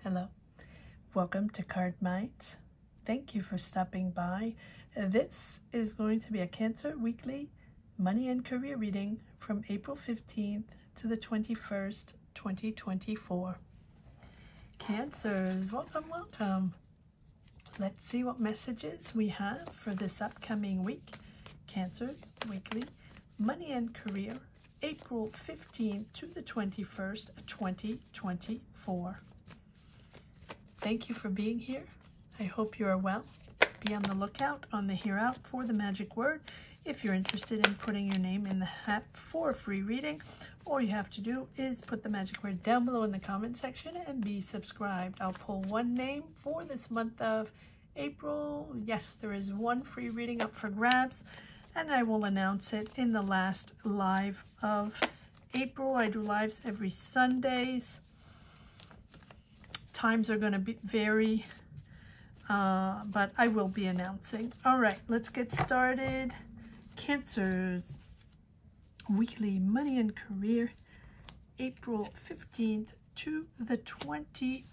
Hello, welcome to Card Minds. Thank you for stopping by. This is going to be a Cancer weekly money and career reading from April 15th to the 21st, 2024. Cancers, welcome. Let's see what messages we have for this upcoming week. Cancers weekly money and career, April 15th to the 21st, 2024. Thank you for being here. I hope you are well. Be on the lookout on the Hear Out for the magic word. If you're interested in putting your name in the hat for a free reading, all you have to do is put the magic word down below in the comment section and be subscribed. I'll pull one name for this month of April. Yes, there is one free reading up for grabs, and I will announce it in the last live of April. I do lives every Sundays. Times are going to vary, but I will be announcing. All right, let's get started. Cancers weekly money and career, April 15th to the 21st,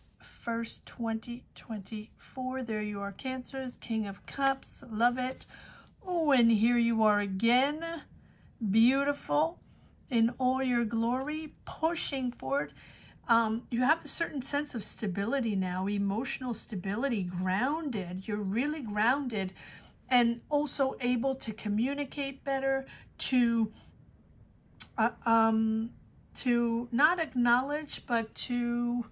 2024. There you are, Cancers. King of Cups, love it. Oh, and here you are again, beautiful in all your glory, pushing forward. You have a certain sense of stability now, emotional stability, grounded. You're really grounded and also able to communicate better, to not acknowledge, but to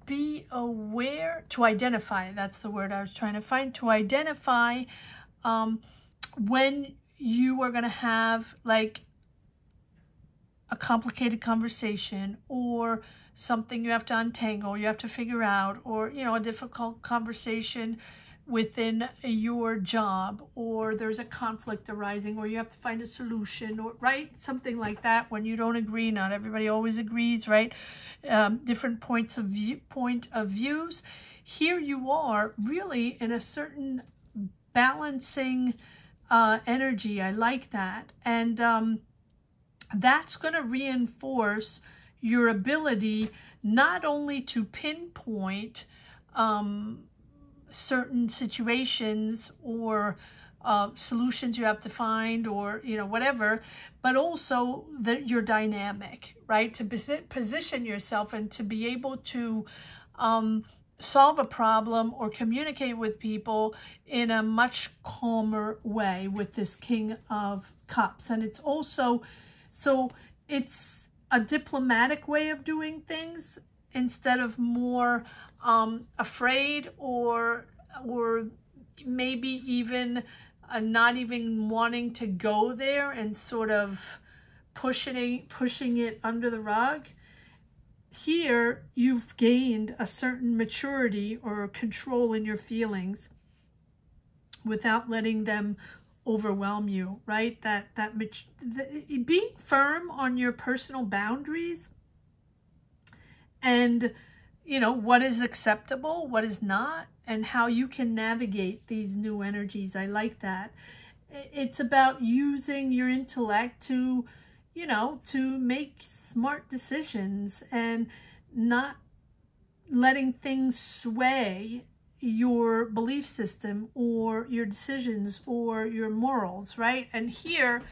be aware, to identify. That's the word I was trying to find. To identify when you are going to have like a complicated conversation or something you have to untangle, you have to figure out, or, you know, a difficult conversation within your job, or there's a conflict arising, or you have to find a solution, or right, something like that. When you don't agree, not everybody always agrees, right? Different point of views. Here you are really in a certain balancing energy. I like that. And that's going to reinforce your ability not only to pinpoint certain situations or solutions you have to find, or, you know, whatever, but also that you're dynamic, right? To position yourself and to be able to solve a problem or communicate with people in a much calmer way with this King of Cups. And it's also, so it's a diplomatic way of doing things instead of more afraid or maybe even not even wanting to go there and sort of pushing it under the rug. Here you've gained a certain maturity or control in your feelings without letting them overwhelm you, right? Being firm on your personal boundaries and, you know, what is acceptable, what is not, and how you can navigate these new energies. I like that. It's about using your intellect to, you know, to make smart decisions and not letting things sway your belief system or your decisions or your morals, right? And here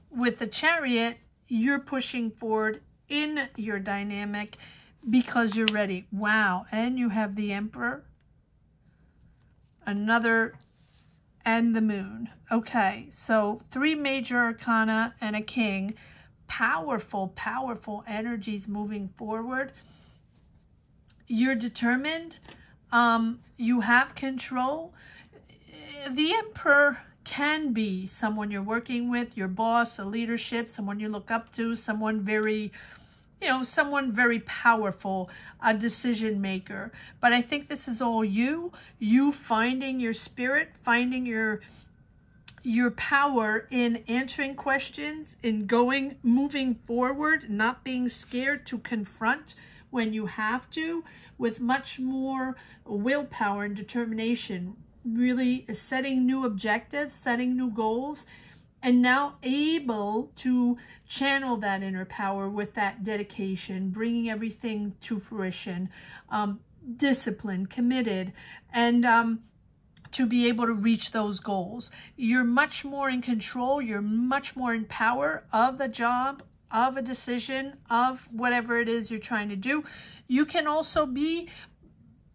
with the Chariot, you're pushing forward in your dynamic because you're ready. Wow. And you have the Emperor, another, and the Moon. Okay, so 3 major arcana and a king. Powerful energies moving forward. You're determined. You have control. The Emperor can be someone you're working with, your boss, a leadership, someone you look up to, someone very, you know, someone very powerful, a decision maker. But I think this is all you finding your spirit, finding your power in answering questions, in moving forward, not being scared to confront when you have to, with much more willpower and determination, really setting new objectives, setting new goals, and now able to channel that inner power with that dedication, bringing everything to fruition, disciplined, committed, and to be able to reach those goals. You're much more in control. You're much more in power of the job, of a decision, of whatever it is you're trying to do. You can also be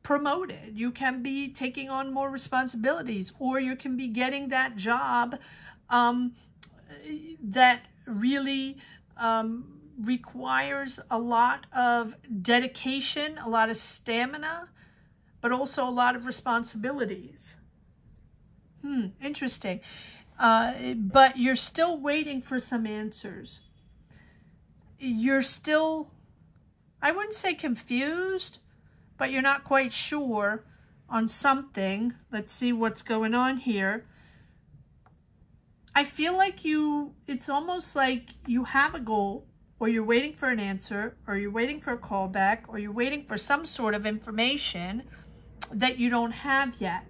promoted. You can be taking on more responsibilities, or you can be getting that job that really requires a lot of dedication, a lot of stamina, but also a lot of responsibilities. Interesting. But you're still waiting for some answers. You're still, I wouldn't say confused, but you're not quite sure on something. Let's see what's going on here. I feel like it's almost like you have a goal, or you're waiting for an answer, or you're waiting for a callback, or you're waiting for some sort of information that you don't have yet.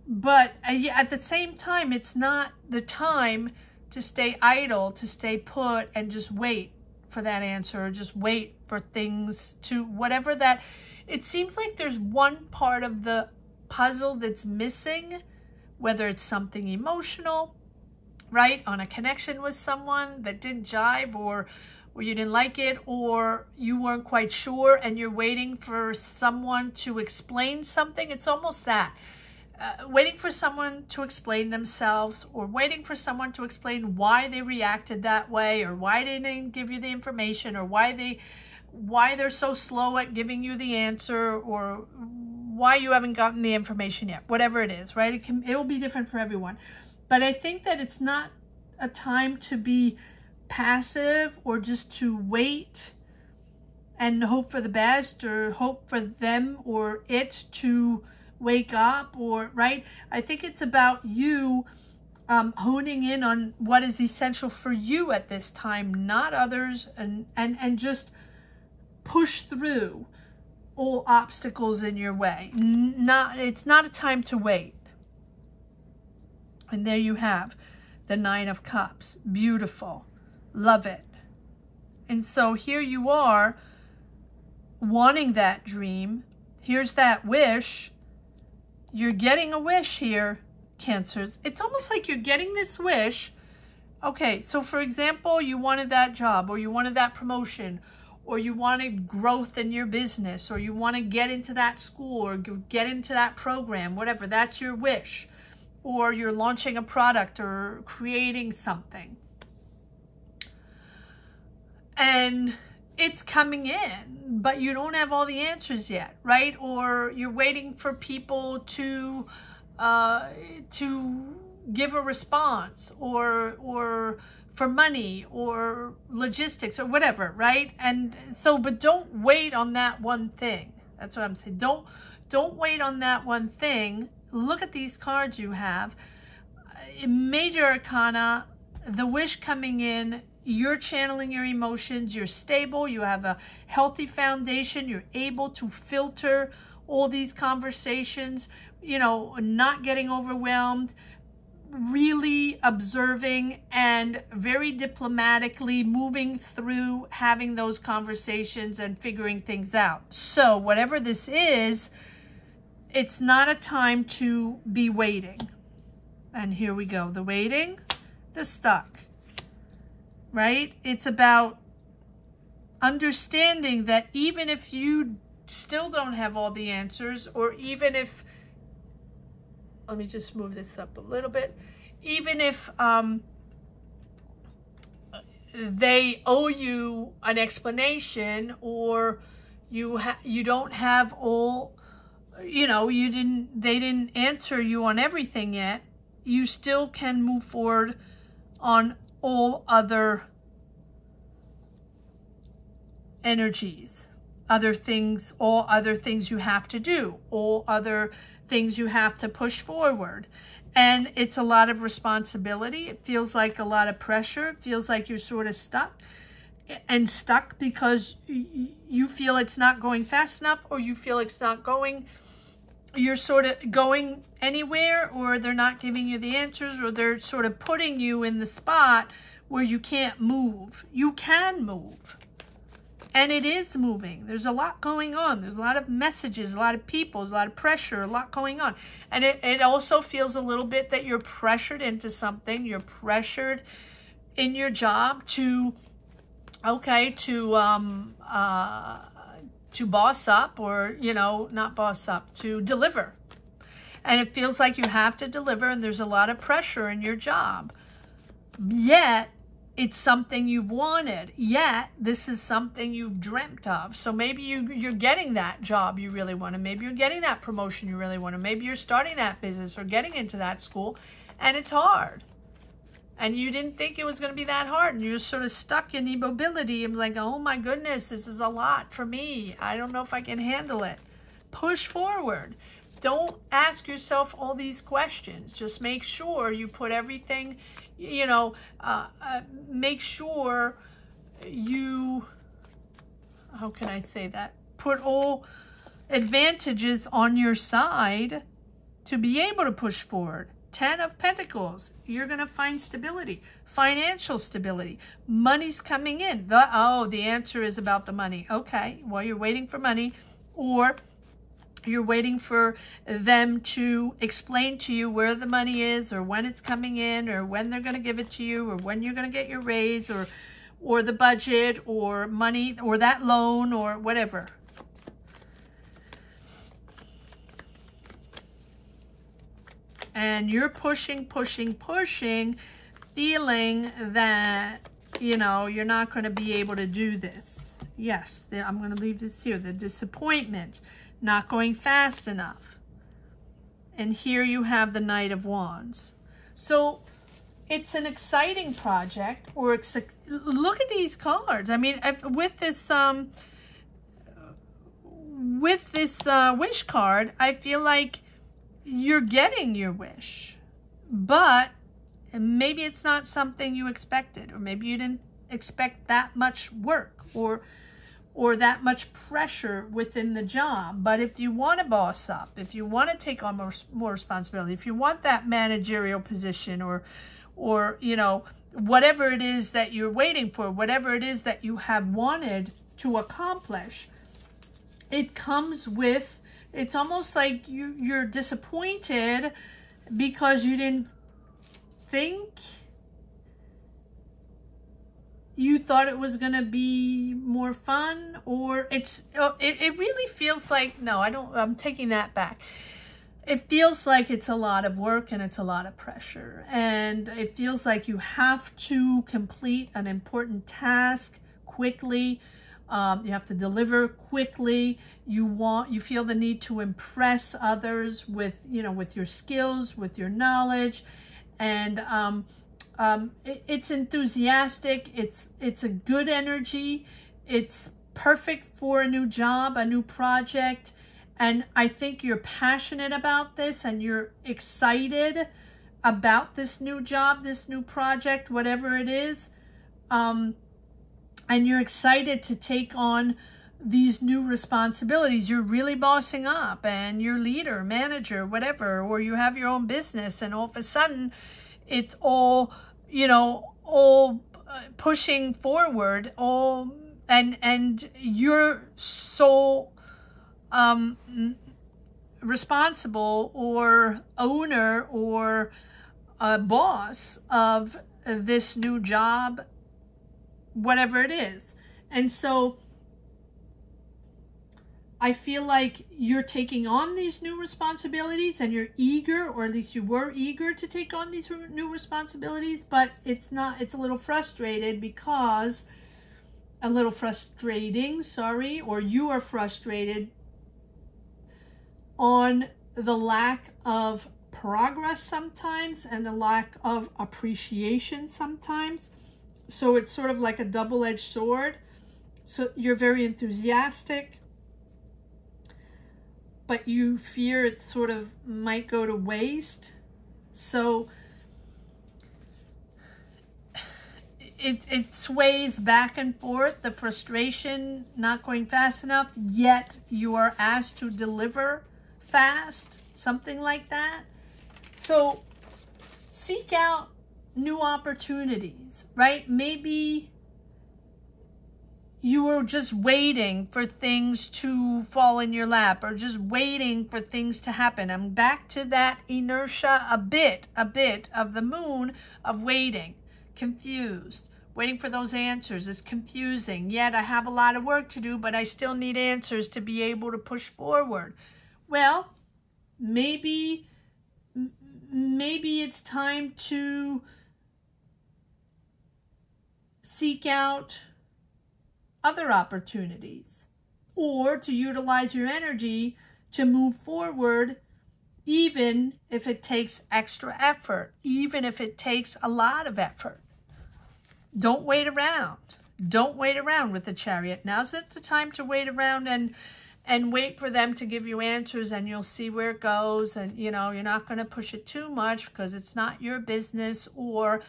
But at the same time, it's not the time to stay idle, to stay put and just wait for that answer, or just wait for things to whatever that. It seems like there's one part of the puzzle that's missing, whether it's something emotional, right, on a connection with someone that didn't jive, or you didn't like it, or you weren't quite sure and you're waiting for someone to explain something. It's almost that. Waiting for someone to explain themselves, or waiting for someone to explain why they reacted that way, or why they didn't give you the information, or why they're so slow at giving you the answer, or why you haven't gotten the information yet. Whatever it is, right? It will be different for everyone. But I think that it's not a time to be passive, or just to wait and hope for the best, or hope for them or it to wake up, or right. I think it's about you honing in on what is essential for you at this time, not others, and just push through all obstacles in your way. It's not a time to wait. And there you have the Nine of Cups. Beautiful. Love it. And so here you are wanting that dream. Here's that wish. You're getting a wish here, Cancers. It's almost like you're getting this wish. Okay, so for example, you wanted that job, or you wanted that promotion, or you wanted growth in your business, or you want to get into that school, or get into that program, whatever. That's your wish. Or you're launching a product or creating something. And it's coming in, but you don't have all the answers yet, right? Or you're waiting for people to give a response, or for money, or logistics, or whatever, right? And so, but don't wait on that one thing. That's what I'm saying. Don't wait on that one thing. Look at these cards you have. Major Arcana, the wish coming in. You're channeling your emotions. You're stable. You have a healthy foundation. You're able to filter all these conversations, you know, not getting overwhelmed, really observing and very diplomatically moving through having those conversations and figuring things out. So whatever this is, it's not a time to be waiting. And here we go. The waiting, the stuck. Right? It's about understanding that even if you still don't have all the answers, or even if, let me just move this up a little bit, even if they owe you an explanation, or you don't have all, you know, they didn't answer you on everything yet, you still can move forward on all other energies, other things, all other things you have to do, all other things you have to push forward. And it's a lot of responsibility. It feels like a lot of pressure. It feels like you're sort of stuck because you feel it's not going fast enough, or you feel it's not going you're sort of going anywhere, or they're not giving you the answers, or they're sort of putting you in the spot where you can't move. You can move. And it is moving. There's a lot going on. There's a lot of messages, a lot of people, there's a lot of pressure, a lot going on. And it also feels a little bit that you're pressured into something. You're pressured in your job to, okay, to boss up, or, you know, not boss up, to deliver. And it feels like you have to deliver, and there's a lot of pressure in your job. Yet, it's something you've wanted. Yet, this is something you've dreamt of. So maybe you're getting that job you really wanted. Maybe you're getting that promotion you really wanted. Maybe you're starting that business or getting into that school, and it's hard. And you didn't think it was going to be that hard. And you're sort of stuck in immobility. I'm like, oh my goodness, this is a lot for me. I don't know if I can handle it. Push forward. Don't ask yourself all these questions. Just make sure you put everything, you know, make sure you, how can I say that? Put all advantages on your side to be able to push forward. 10 of Pentacles, you're going to find stability, financial stability. Money's coming in. The answer is about the money. Okay, well, you're waiting for money, or you're waiting for them to explain to you where the money is, or when it's coming in, or when they're going to give it to you, or when you're going to get your raise, or the budget, or money, or that loan, or whatever. And you're pushing, feeling that, you know, you're not going to be able to do this. Yes, I'm going to leave this here. The disappointment, not going fast enough. And here you have the Knight of Wands. So it's an exciting project, or look at these cards. I mean, with this wish card, I feel like you're getting your wish, but maybe it's not something you expected, or maybe you didn't expect that much work, or that much pressure within the job. But if you want to boss up, if you want to take on more responsibility, if you want that managerial position, or you know, whatever it is that you're waiting for, whatever it is that you have wanted to accomplish, it comes with, it's almost like you're disappointed because you didn't think, you thought it was going to be more fun, or it really feels like, no, I'm taking that back. It feels like it's a lot of work, and it's a lot of pressure, and it feels like you have to complete an important task quickly. You have to deliver quickly. You feel the need to impress others with, you know, with your skills, with your knowledge, and it's enthusiastic. It's a good energy. It's perfect for a new job, a new project, and I think you're passionate about this, and you're excited about this new job, this new project, whatever it is. And you're excited to take on these new responsibilities. You're really bossing up, and you're leader, manager, whatever, or you have your own business, and all of a sudden it's all, you know, all pushing forward, all, and you're so responsible, or owner, or boss of this new job, whatever it is. And so I feel like you're taking on these new responsibilities, and you're eager, or at least you were eager to take on these new responsibilities, but it's a little frustrating, or you are frustrated on the lack of progress sometimes, and the lack of appreciation sometimes. So it's sort of like a double-edged sword. So you're very enthusiastic, but you fear it sort of might go to waste. So it sways back and forth, the frustration, not going fast enough, yet you are asked to deliver fast, something like that. So seek out new opportunities, right? Maybe you were just waiting for things to fall in your lap, or just waiting for things to happen. I'm back to that inertia a bit of the moon, of waiting, confused, waiting for those answers. It's confusing. Yet I have a lot of work to do, but I still need answers to be able to push forward. Well, maybe it's time to seek out other opportunities, or to utilize your energy to move forward, even if it takes extra effort, even if it takes a lot of effort. Don't wait around. Don't wait around with the Chariot. Now's not the time to wait around and wait for them to give you answers, and you'll see where it goes. And, you know, you're not going to push it too much because it's not your business, or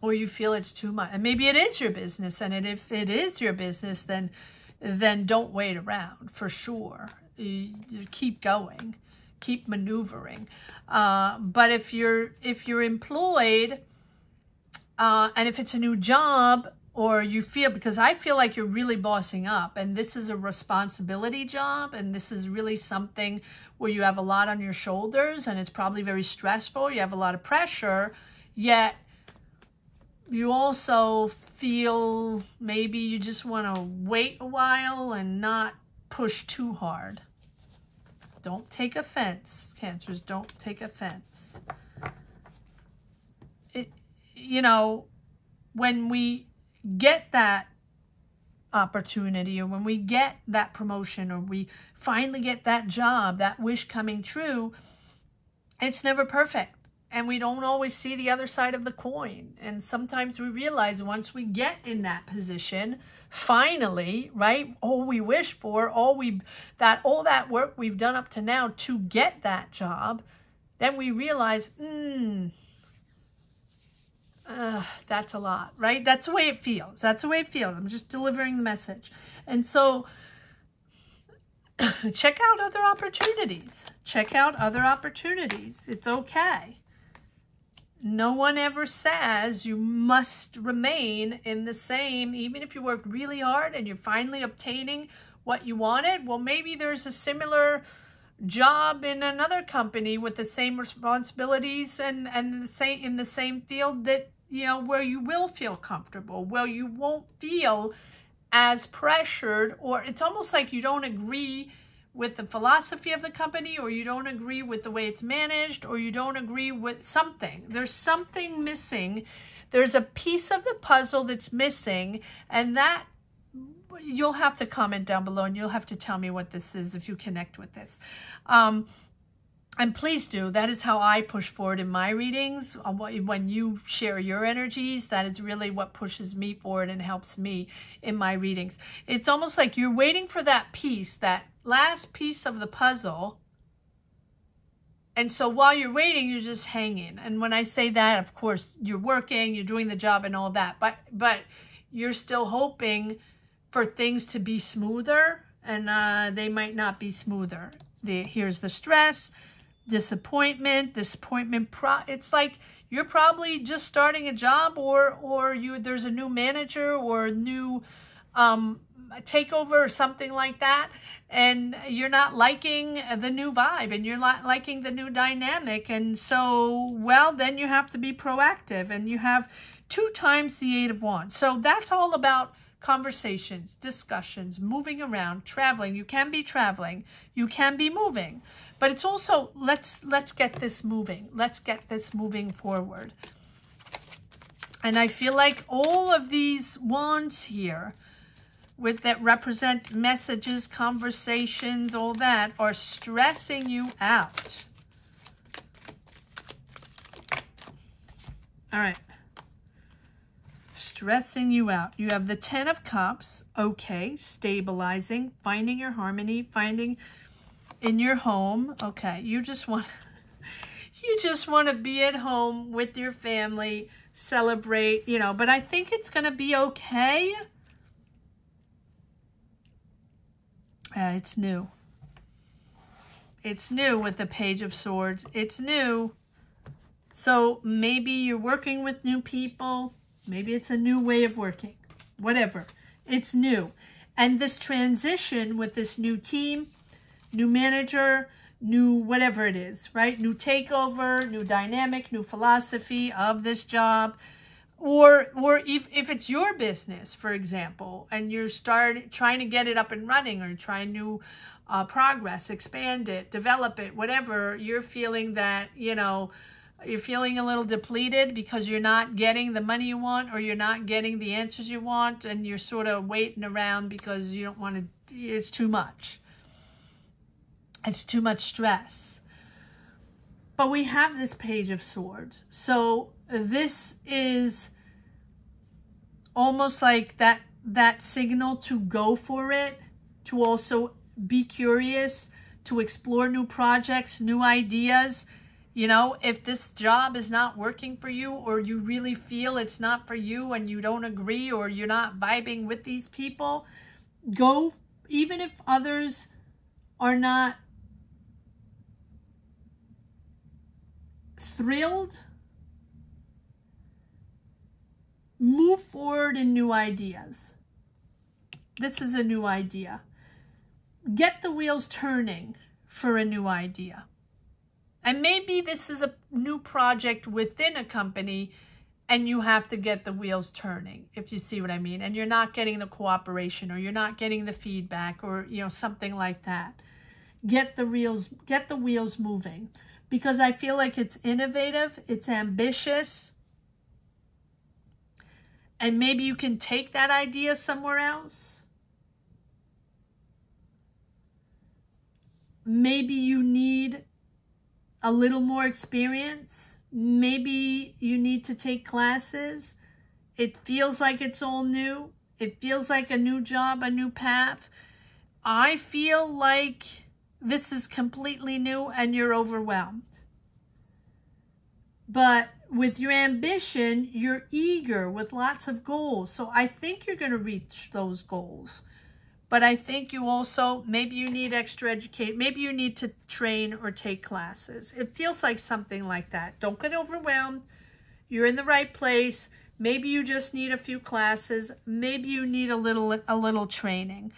you feel it's too much. And maybe it is your business, and if it is your business, then don't wait around, for sure. You keep going, keep maneuvering. But if you're employed, and if it's a new job, or you feel, because I feel like you're really bossing up, and this is a responsibility job, and this is really something where you have a lot on your shoulders, and it's probably very stressful. You have a lot of pressure, yet you also feel maybe you just want to wait a while and not push too hard. Don't take offense, Cancers. Don't take offense. You know, when we get that opportunity, or when we get that promotion, or we finally get that job, that wish coming true, it's never perfect. And we don't always see the other side of the coin. And sometimes we realize once we get in that position, finally, right, all we wish for, all that work we've done up to now to get that job, then we realize, that's a lot, right? That's the way it feels. That's the way it feels. I'm just delivering the message. And so check out other opportunities. Check out other opportunities. It's okay. No one ever says you must remain in the same, even if you worked really hard and you're finally obtaining what you wanted. Well, maybe there's a similar job in another company with the same responsibilities and in the same field that, you know, where you will feel comfortable, where you won't feel as pressured, or it's almost like you don't agree with the philosophy of the company, or you don't agree with the way it's managed, or you don't agree with something. There's something missing. There's a piece of the puzzle that's missing, and that you'll have to comment down below, and you'll have to tell me what this is if you connect with this. And please do. That is how I push forward in my readings. When you share your energies, that is really what pushes me forward and helps me in my readings. It's almost like you're waiting for that piece, that last piece of the puzzle. And so while you're waiting, you're just hanging. And when I say that, of course, you're working, you're doing the job and all that. But you're still hoping for things to be smoother, and they might not be smoother. Here's the stress. Disappointment. It's like you're probably just starting a job, or there's a new manager or a new takeover or something like that, and you're not liking the new vibe, and you're not liking the new dynamic, and so, well, then you have to be proactive, and you have 2 times the 8 of Wands. So that's all about conversations, discussions, moving around, traveling. You can be traveling, you can be moving, but it's also, let's get this moving. Let's get this moving forward. And I feel like all of these wands here that represent messages, conversations, all that, are stressing you out. All right. Stressing you out. You have the 10 of Cups. Okay. Stabilizing, finding your harmony, finding in your home. Okay. You just want to be at home with your family, celebrate, you know, but I think it's going to be okay. It's new. It's new with the Page of Swords. It's new. So maybe you're working with new people. Maybe it's a new way of working. Whatever. It's new. And this transition with this new team, new manager, new whatever it is, right? New takeover, new dynamic, new philosophy of this job. Or if it's your business, for example, and you're trying to get it up and running, or trying to progress, expand it, develop it, whatever, you're feeling that, you know, you're feeling a little depleted because you're not getting the money you want, or you're not getting the answers you want, and you're sort of waiting around because you don't want to, it's too much. It's too much stress. But we have this Page of Swords. So this is almost like that signal to go for it, to also be curious, to explore new projects, new ideas. You know, if this job is not working for you, or you really feel it's not for you and you don't agree, or you're not vibing with these people, go, even if others are not thrilled, move forward in new ideas. This is a new idea. Get the wheels turning for a new idea. And maybe this is a new project within a company, and you have to get the wheels turning, if you see what I mean. And you're not getting the cooperation, or you're not getting the feedback, or, you know, something like that. Get the wheels moving. Because I feel like it's innovative, it's ambitious, and maybe you can take that idea somewhere else. Maybe you need a little more experience. Maybe you need to take classes. It feels like it's all new. It feels like a new job, a new path. I feel like this is completely new and you're overwhelmed. But with your ambition, you're eager with lots of goals. So I think you're going to reach those goals. But I think you also, maybe you need extra education. Maybe you need to train or take classes. It feels like something like that. Don't get overwhelmed. You're in the right place. Maybe you just need a few classes. Maybe you need a little training.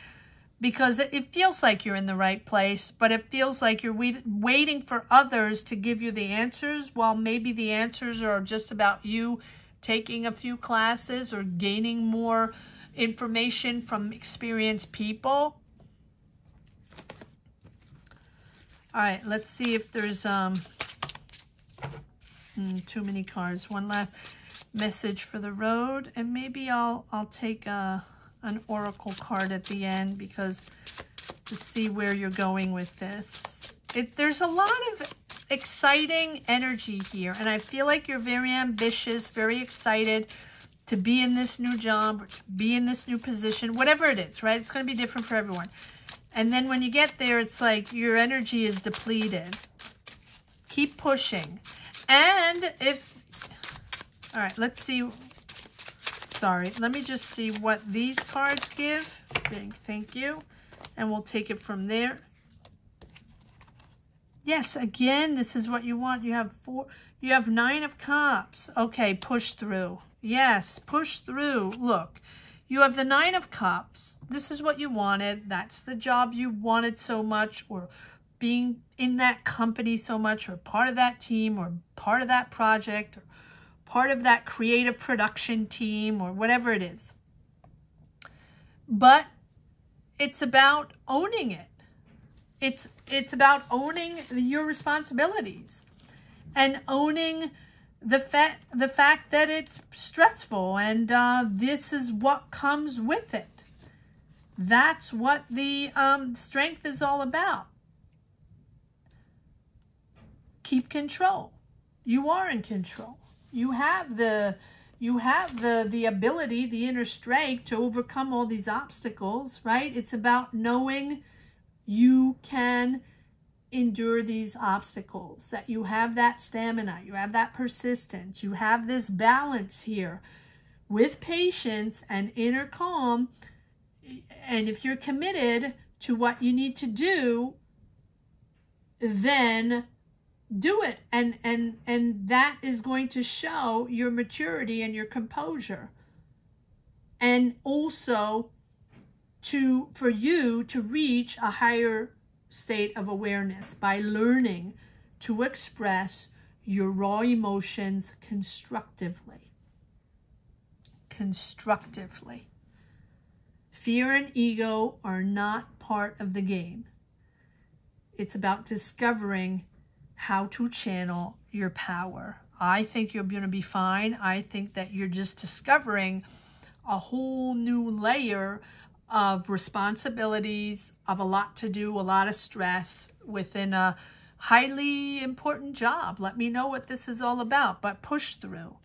Because it feels like you're in the right place, but it feels like you're waiting for others to give you the answers, while maybe the answers are just about you taking a few classes or gaining more information from experienced people. All right, let's see if there's too many cards. One last message for the road, and maybe I'll take an oracle card at the end, because to see where you're going with this. There's a lot of exciting energy here, and I feel like you're very ambitious, very excited to be in this new job, or to be in this new position, whatever it is, right? It's going to be different for everyone. And then when you get there, it's like your energy is depleted. Keep pushing. And all right, let's see. Sorry, let me just see what these cards give. Thank you. And we'll take it from there. Yes, again, this is what you want. You have 9 of Cups. Okay, push through. Yes, push through. Look, you have the 9 of Cups. This is what you wanted. That's the job you wanted so much, or being in that company so much, or part of that team, or part of that project, or part of that creative production team, or whatever it is. But it's about owning it. It's about owning your responsibilities, and owning the fact that it's stressful, and this is what comes with it. That's what the strength is all about. Keep control. You are in control. You have the ability, the inner strength to overcome all these obstacles, right? It's about knowing you can endure these obstacles, that you have that stamina, you have that persistence, you have this balance here with patience and inner calm. And if you're committed to what you need to do, then do it. And that is going to show your maturity and your composure. And also for you to reach a higher state of awareness by learning to express your raw emotions constructively. Constructively. Fear and ego are not part of the game. It's about discovering how to channel your power. I think you're going to be fine. I think that you're just discovering a whole new layer of responsibilities, of a lot to do, a lot of stress within a highly important job. Let me know what this is all about, but push through,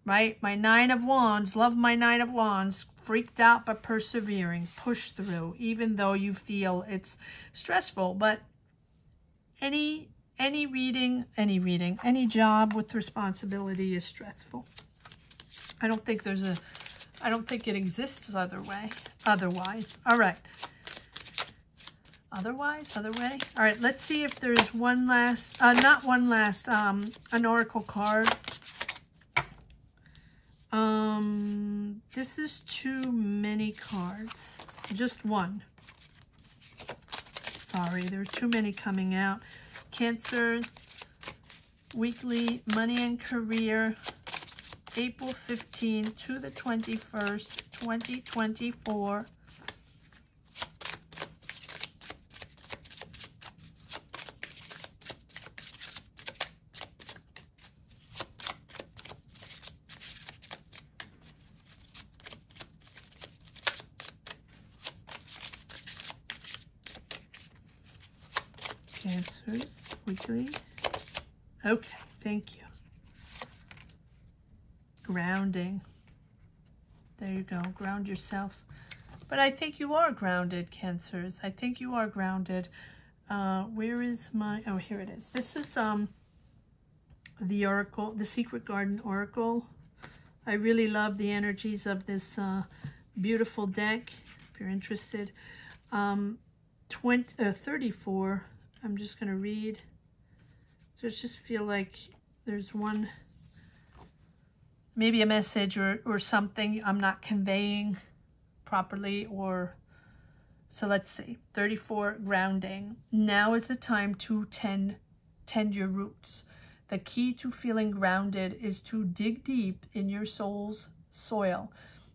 right? My 9 of Wands, love my 9 of Wands, freaked out but persevering, push through, even though you feel it's stressful. But any job with responsibility is stressful. I don't think it exists otherwise. All right. Other way. All right, let's see if there's one last, an oracle card. This is too many cards. Just one. Sorry, there's too many coming out. Cancer, weekly, money and career, April 15th to the 21st, 2024. Cancers, weekly. Okay, thank you. Grounding. There you go. Ground yourself. But I think you are grounded, Cancers. I think you are grounded. Where is my... Oh, here it is. This is the Oracle, the Secret Garden Oracle. I really love the energies of this beautiful deck, if you're interested. 34. I'm just going to read. So I just feel like there's one, maybe a message or something I'm not conveying properly, or so let's see. 34, grounding. Now is the time to tend your roots. The key to feeling grounded is to dig deep in your soul's soil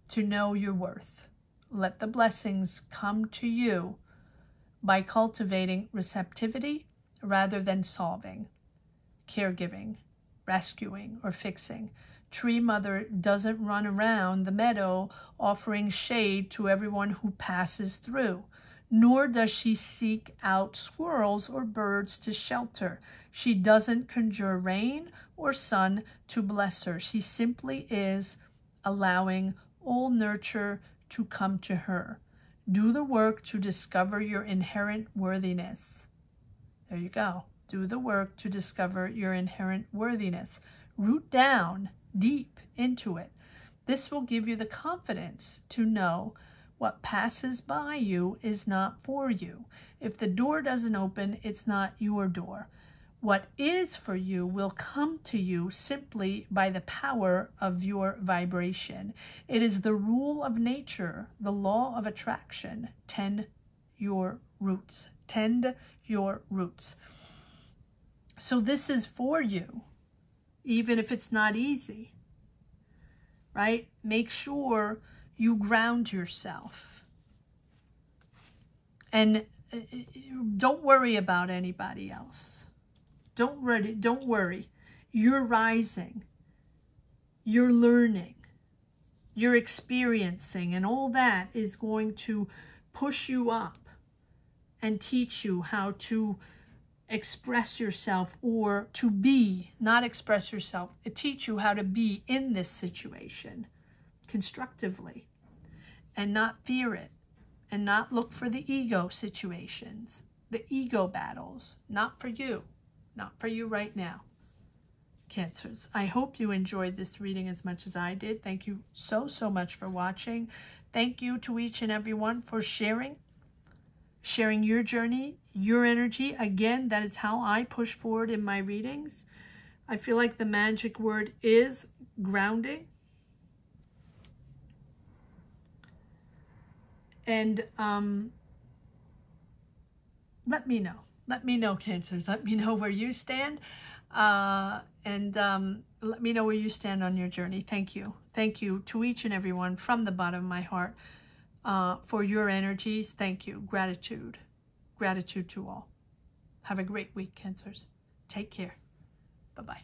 to know your worth. Let the blessings come to you by cultivating receptivity rather than solving, caregiving, rescuing, or fixing. Tree Mother doesn't run around the meadow offering shade to everyone who passes through, nor does she seek out squirrels or birds to shelter. She doesn't conjure rain or sun to bless her. She simply is, allowing all nurture to come to her. Do the work to discover your inherent worthiness. There you go. Do the work to discover your inherent worthiness. Root down deep into it. This will give you the confidence to know what passes by you is not for you. If the door doesn't open, it's not your door. What is for you will come to you simply by the power of your vibration. It is the rule of nature, the law of attraction. Tend your roots. Tend your roots. So this is for you, even if it's not easy, right? Make sure you ground yourself. And don't worry about anybody else. Don't worry. You're rising. You're learning. You're experiencing. And all that is going to push you up and teach you how to express yourself, or to be, not express yourself. It teach you how to be in this situation constructively and not fear it, and not look for the ego situations, the ego battles. Not for you. Not for you right now, Cancers. I hope you enjoyed this reading as much as I did. Thank you so much for watching. Thank you to each and everyone for sharing sharing your journey, your energy. Again, that is how I push forward in my readings. I feel like the magic word is grounding. And let me know, Cancers. Let me know where you stand. And let me know where you stand on your journey. Thank you. Thank you to each and every one from the bottom of my heart for your energies. Thank you. Gratitude. Gratitude to all. Have a great week, Cancers. Take care. Bye-bye.